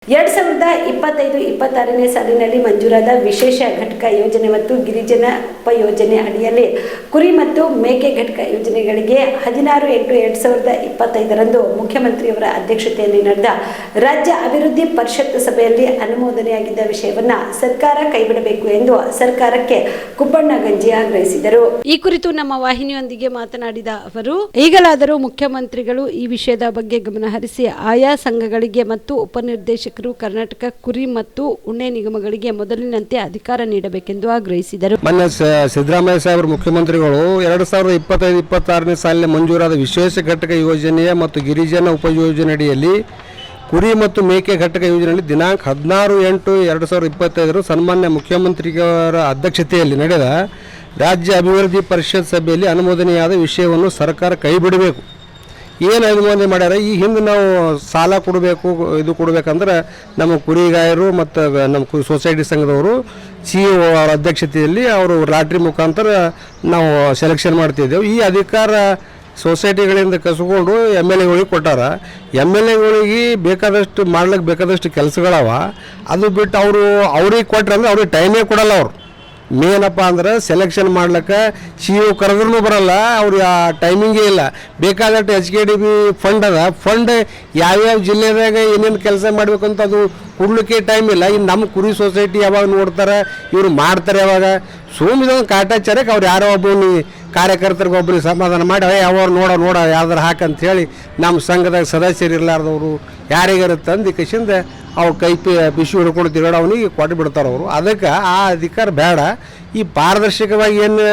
2025-26ನೇ ಸಾಲಿನಲ್ಲಿ ಮಂಜೂರಾದ ವಿಶೇಷ ಘಟಕ ಯೋಜನೆ ಮತ್ತು ಗಿರಿಜನ ಉಪಯೋಜನೆ ಅಡಿಯಲ್ಲಿ ಕುರಿ ಮತ್ತು ಮೇಕೆ ಘಟಕ ಯೋಜನೆಗಳಿಗೆ 16/8/2025ರಂದು ಮುಖ್ಯಮಂತ್ರಿಯವರ ಅಧ್ಯಕ್ಷತೆಯಲ್ಲಿ ನಡೆದ ರಾಜ್ಯ ಅಭಿವೃದ್ಧಿ ಪರಿಷತ್ ಸಭೆಯಲ್ಲಿ ಅನುಮೋದನೆಯಾಗಿದ್ದ ವಿಷಯವನ್ನು ಸರ್ಕಾರ ಕೈಬಿಡಬೇಕು ಎಂದು ಸರ್ಕಾರಕ್ಕೆ ಕುಪ್ಪಣ್ಣ ಗಂಜಿ ಆಗ್ರಹಿಸಿದರು. ಈ ಕುರಿತು ನಮ್ಮ ವಾಹಿನಿಯೊಂದಿಗೆ ಮಾತನಾಡಿದ ಅವರು, ಈಗಲಾದರೂ ಮುಖ್ಯಮಂತ್ರಿಗಳು ಈ ವಿಷಯದ ಬಗ್ಗೆ ಗಮನಹರಿಸಿ ಆಯಾ ಸಂಘಗಳಿಗೆ ಮತ್ತು ಉಪನಿರ್ದೇಶಕರು ಕರ್ನಾಟಕ ಕುರಿ ಮತ್ತು ಉಣ್ಣೆ ನಿಗಮಗಳಿಗೆ ಮೊದಲಿನಂತೆ ಅಧಿಕಾರ ನೀಡಬೇಕೆಂದು ಆಗ್ರಹಿಸಿದರು. ಮೊನ್ನೆ ಸಿದ್ದರಾಮಯ್ಯ ಸಾಹೇಬರು ಮುಖ್ಯಮಂತ್ರಿಗಳು 2025-26ನೇ ಸಾಲಿನ ಮಂಜೂರಾದ ವಿಶೇಷ ಘಟಕ ಯೋಜನೆಯ ಮತ್ತು ಗಿರಿಜನ ಉಪಯೋಜನೆ ಅಡಿಯಲ್ಲಿ ಕುರಿ ಮತ್ತು ಮೇಕೆ ಘಟಕ ಯೋಜನೆಯಲ್ಲಿ ದಿನಾಂಕ 16/8/2025 ಸನ್ಮಾನ್ಯ ಮುಖ್ಯಮಂತ್ರಿಯವರ ಅಧ್ಯಕ್ಷತೆಯಲ್ಲಿ ನಡೆದ ರಾಜ್ಯ ಅಭಿವೃದ್ಧಿ ಪರಿಷತ್ ಸಭೆಯಲ್ಲಿ ಅನುಮೋದನೆಯಾದ ವಿಷಯವನ್ನು ಸರ್ಕಾರ ಕೈಬಿಡಬೇಕು. ಏನು ಅನುಮೋದನೆ ಮಾಡ್ಯಾರ, ಈ ಹಿಂದೆ ನಾವು ಸಾಲ ಕೊಡಬೇಕು, ಇದು ಕೊಡಬೇಕಂದ್ರೆ ನಮ್ಮ ಕುರಿಗಾಯರು ಮತ್ತು ನಮ್ಮ ಸೊಸೈಟಿ ಸಂಘದವರು CEO ಅವರ ಅಧ್ಯಕ್ಷತೆಯಲ್ಲಿ ಅವರು ಲಾಟ್ರಿ ಮುಖಾಂತರ ನಾವು ಸೆಲೆಕ್ಷನ್ ಮಾಡ್ತಿದ್ದೆವು. ಈ ಅಧಿಕಾರ ಸೊಸೈಟಿಗಳಿಂದ ಕಸ್ಕೊಂಡು MLAಗಳಿಗೆ ಕೊಟ್ಟಾರ. MLAಗಳಿಗೆ ಬೇಕಾದಷ್ಟು ಕೆಲಸಗಳವ. ಅದು ಬಿಟ್ಟು ಅವ್ರಿಗೆ ಕೊಟ್ರೆ ಅಂದ್ರೆ ಅವ್ರಿಗೆ ಟೈಮೇ ಕೊಡಲ್ಲ. ಅವರು ಮೇನಪ್ಪ ಅಂದ್ರೆ ಸೆಲೆಕ್ಷನ್ ಮಾಡ್ಲಿಕ್ಕೆ CEO ಕರೆದ್ರೂ ಬರಲ್ಲ, ಅವ್ರು ಆ ಟೈಮಿಂಗೇ ಇಲ್ಲ. ಬೇಕಾದಷ್ಟು HKDB ಫಂಡ್ ಅದ, ಫಂಡ್ ಯಾವ್ಯಾವ ಜಿಲ್ಲೆದಾಗ ಏನೇನು ಕೆಲಸ ಮಾಡಬೇಕು ಅಂತ ಅದು ಕೊಡ್ಲಿಕ್ಕೆ ಟೈಮ್ ಇಲ್ಲ. ಇನ್ನು ನಮ್ಮ ಕುರಿ ಸೊಸೈಟಿ ಯಾವಾಗ ನೋಡ್ತಾರೆ, ಇವರು ಮಾಡ್ತಾರೆ ಯಾವಾಗ ಇದೊಂದು ಕಾಟಾಚಾರಕ್ಕೆ ಅವ್ರು ಯಾರೋ ಒಬ್ಬರು ಕಾರ್ಯಕರ್ತರಿಗೆ ಒಬ್ಬರಿಗೆ ಸಮಾಧಾನ ಮಾಡಿ ನೋಡ ಯಾವ್ದಾರು ಹಾಕಂತ ಹೇಳಿ ನಮ್ಮ ಸಂಘದಾಗ ಸದಸ್ಯರು ಇರಲಾರ್ದವರು ಯಾರಿಗಾರ ತಂದು ಕಸಿಂದ ಅವ್ರು ಕೈ ಬಿಸಿ ಹಿಡ್ಕೊಂಡು ತಿರುಗಾಡ ಅವನಿಗೆ ಕೊಟ್ಟು ಬಿಡ್ತಾರೆ ಅವರು. ಅದಕ್ಕೆ ಆ ಅಧಿಕಾರ ಬೇಡ. ಈ ಪಾರದರ್ಶಕವಾಗಿ ಏನು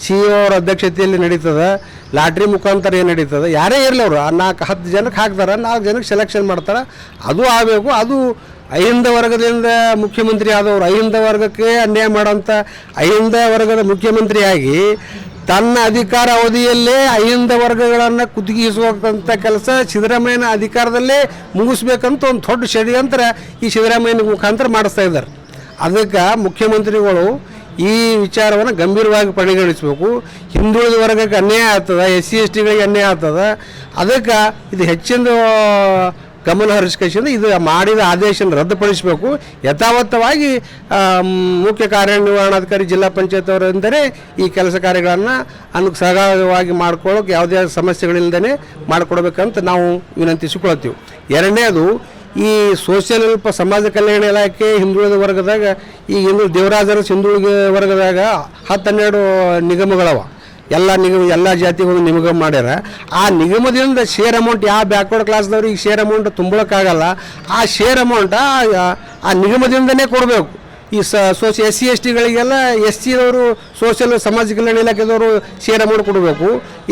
CEO ಅವರ ಅಧ್ಯಕ್ಷತೆಯಲ್ಲಿ ನಡೀತದೆ, ಲಾಟ್ರಿ ಮುಖಾಂತರ ಏನು ನಡೀತದೆ, ಯಾರೇ ಇರಲಿ ಅವರು 10 ಜನಕ್ಕೆ ಹಾಕ್ತಾರೆ, 4 ಜನಕ್ಕೆ ಸೆಲೆಕ್ಷನ್ ಮಾಡ್ತಾರೆ. ಅದು ಆಗಬೇಕು. ಅದು ಅಹಿಂದ ವರ್ಗದಿಂದ ಮುಖ್ಯಮಂತ್ರಿ ಆದವರು, ಅಹಿಂದ ವರ್ಗಕ್ಕೆ ಅನ್ಯಾಯ ಮಾಡೋಂಥ ಅಹಿಂದ ವರ್ಗದ ಮುಖ್ಯಮಂತ್ರಿಯಾಗಿ ತನ್ನ ಅಧಿಕಾರ ಅವಧಿಯಲ್ಲೇ ಅಹಿಂದ ವರ್ಗಗಳನ್ನು ಕುತ್ತಿಗಿಸುವಂಥ ಕೆಲಸ ಸಿದ್ದರಾಮಯ್ಯನ ಅಧಿಕಾರದಲ್ಲೇ ಮುಗಿಸ್ಬೇಕಂತ ಒಂದು ದೊಡ್ಡ ಷಡ್ಯಂತ್ರ ಈ ಸಿದ್ದರಾಮಯ್ಯನ ಮುಖಾಂತರ ಮಾಡಿಸ್ತಾ ಇದ್ದಾರೆ. ಅದಕ್ಕೆ ಮುಖ್ಯಮಂತ್ರಿಗಳು ಈ ವಿಚಾರವನ್ನು ಗಂಭೀರವಾಗಿ ಪರಿಗಣಿಸಬೇಕು. ಹಿಂದುಳಿದ ವರ್ಗಕ್ಕೆ ಅನ್ಯಾಯ ಆಗ್ತದೆ, SC STಗಳಿಗೆ ಅನ್ಯಾಯ ಆಗ್ತದೆ. ಅದಕ್ಕೆ ಇದು ಹೆಚ್ಚಿನ ಗಮನ ಹರಿಸ್ಕೊಂಡು ಇದು ಮಾಡಿದ ಆದೇಶನ ರದ್ದುಪಡಿಸಬೇಕು. ಯಥಾವತ್ತವಾಗಿ ಮುಖ್ಯ ಕಾರ್ಯನಿರ್ವಹಣಾಧಿಕಾರಿ ಜಿಲ್ಲಾ ಪಂಚಾಯತ್ ಅವರಿಂದಲೇ ಈ ಕೆಲಸ ಕಾರ್ಯಗಳನ್ನು ಸಹಜವಾಗಿ ಮಾಡ್ಕೊಳ್ಳೋಕೆ ಯಾವುದೇ ಸಮಸ್ಯೆಗಳಿಲ್ಲದೇ ಮಾಡಿಕೊಡ್ಬೇಕಂತ ನಾವು ವಿನಂತಿಸಿಕೊಳ್ತೀವಿ. ಎರಡನೇದು, ಈ ಸೋಷಿಯಲ್ ಸಮಾಜ ಕಲ್ಯಾಣ ಇಲಾಖೆ ಹಿಂದುಳಿದ ವರ್ಗದಾಗ ಈ ದೇವರಾಜರ ಹಿಂದುಳಿದ ವರ್ಗದಾಗ 10-12 ನಿಗಮಗಳವ. ಎಲ್ಲ ಜಾತಿಗಳು ನಿಗಮ ಮಾಡ್ಯಾರ. ಆ ನಿಗಮದಿಂದ ಶೇರ್ ಅಮೌಂಟ್ ಯಾವ ಬ್ಯಾಕ್ವರ್ಡ್ ಕ್ಲಾಸ್ದವ್ರಿಗೆ ಶೇರ್ ಅಮೌಂಟ್ ತುಂಬಳಕ್ಕಾಗಲ್ಲ. ಆ ಶೇರ್ ಅಮೌಂಟ್ ಆ ನಿಗಮದಿಂದನೇ ಕೊಡಬೇಕು. ಈ SC STಗಳಿಗೆಲ್ಲ SCದವರು ಸೋಷಿಯಲ್ ಸಮಾಜ ಕಲ್ಯಾಣ ಇಲಾಖೆದವರು ಶೇರ್ ಅಮೌಂಟ್ ಕೊಡಬೇಕು.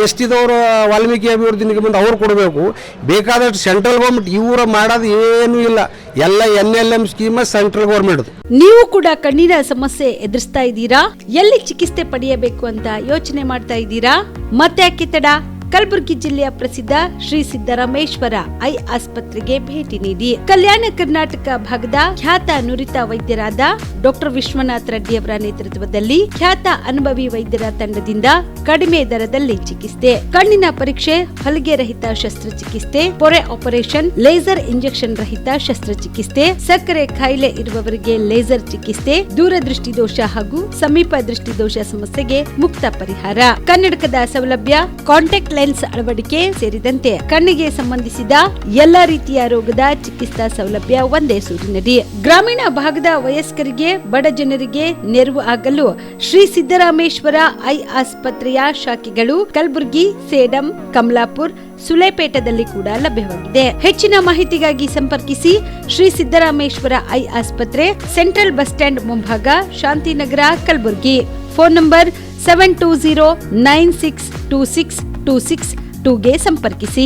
STದವರು ವಾಲ್ಮೀಕಿ ಅಭಿವೃದ್ಧಿ ನಿಗಮದಿಂದ ಅವ್ರು ಕೊಡಬೇಕು. ಬೇಕಾದಷ್ಟು ಸೆಂಟ್ರಲ್ ಗೌರ್ಮೆಂಟ್ ಇವರು ಮಾಡೋದು ಏನೂ ಇಲ್ಲ. ಎಲ್ಲ NLM ಸ್ಕೀಮ್ ಸೆಂಟ್ರಲ್ ಗೌರ್ಮೆಂಟ್. ನೀವು ಕೂಡ ಕಣ್ಣಿನ ಸಮಸ್ಯೆ ಎದುರಿಸ್ತಾ ಇದ್ದೀರಾ? ಎಲ್ಲಿ ಚಿಕಿತ್ಸೆ ಪಡೆಯಬೇಕು ಅಂತ ಯೋಚನೆ ಮಾಡ್ತಾ ಇದ್ದೀರಾ? ಮತ್ತೆ ಯಾಕೆ ತಡ? ಕಲಬುರಗಿ ಜಿಲ್ಲೆಯ ಪ್ರಸಿದ್ಧ ಶ್ರೀ ಸಿದ್ದರಾಮೇಶ್ವರ ಐ ಆಸ್ಪತ್ರೆಗೆ ಭೇಟಿ ನೀಡಿ ಕಲ್ಯಾಣ ಕರ್ನಾಟಕ ಭಾಗದ ಖ್ಯಾತ ನುರಿತ ವೈದ್ಯರಾದ ಡಾಕ್ಟರ್ ವಿಶ್ವನಾಥ್ ರೆಡ್ಡಿ ಅವರ ನೇತೃತ್ವದಲ್ಲಿ ಖ್ಯಾತ ಅನುಭವಿ ವೈದ್ಯರ ತಂಡದಿಂದ ಕಡಿಮೆ ದರದಲ್ಲಿ ಚಿಕಿತ್ಸೆ, ಕಣ್ಣಿನ ಪರೀಕ್ಷೆ, ಹೊಲಿಗೆ ರಹಿತ ಶಸ್ತ್ರಚಿಕಿತ್ಸೆ, ಪೊರೆ ಆಪರೇಷನ್, ಲೇಸರ್ ಇಂಜೆಕ್ಷನ್ ರಹಿತ ಶಸ್ತ್ರಚಿಕಿತ್ಸೆ, ಸಕ್ಕರೆ ಕಾಯಿಲೆ ಇರುವವರಿಗೆ ಲೇಸರ್ ಚಿಕಿತ್ಸೆ, ದೂರದೃಷ್ಟಿ ದೋಷ ಹಾಗೂ ಸಮೀಪ ದೃಷ್ಟಿ ದೋಷ ಸಮಸ್ಯೆಗೆ ಮುಕ್ತ ಪರಿಹಾರ, ಕನ್ನಡಕದ ಸೌಲಭ್ಯ, ಕಾಂಟ್ಯಾಕ್ಟ್ ಲೆನ್ಸ್ ಅಳವಡಿಕೆ ಸೇರಿದಂತೆ ಕಣ್ಣಿಗೆ ಸಂಬಂಧಿಸಿದ ಎಲ್ಲಾ ರೀತಿಯ ರೋಗದ ಚಿಕಿತ್ಸಾ ಸೌಲಭ್ಯ ಒಂದೇ ಸೂರಿನಡಿ. ಗ್ರಾಮೀಣ ಭಾಗದ ವಯಸ್ಕರಿಗೆ, ಬಡ ಜನರಿಗೆ ನೆರವು ಆಗಲು ಶ್ರೀ ಸಿದ್ದರಾಮೇಶ್ವರ ಐ ಆಸ್ಪತ್ರೆಯ ಶಾಖೆಗಳು ಕಲಬುರಗಿ, ಸೇಡಂ, ಕಮಲಾಪುರ್, ಸುಲೇಪೇಟದಲ್ಲಿ ಕೂಡ ಲಭ್ಯವಾಗಿದೆ. ಹೆಚ್ಚಿನ ಮಾಹಿತಿಗಾಗಿ ಸಂಪರ್ಕಿಸಿ ಶ್ರೀ ಸಿದ್ದರಾಮೇಶ್ವರ ಐ ಆಸ್ಪತ್ರೆ, ಸೆಂಟ್ರಲ್ ಬಸ್ ಸ್ಟ್ಯಾಂಡ್ ಮುಂಭಾಗ, ಶಾಂತಿನಗರ, ಕಲಬುರಗಿ. ಫೋನ್ ನಂಬರ್ 7209626262ಗೆ ಸಂಪರ್ಕಿಸಿ.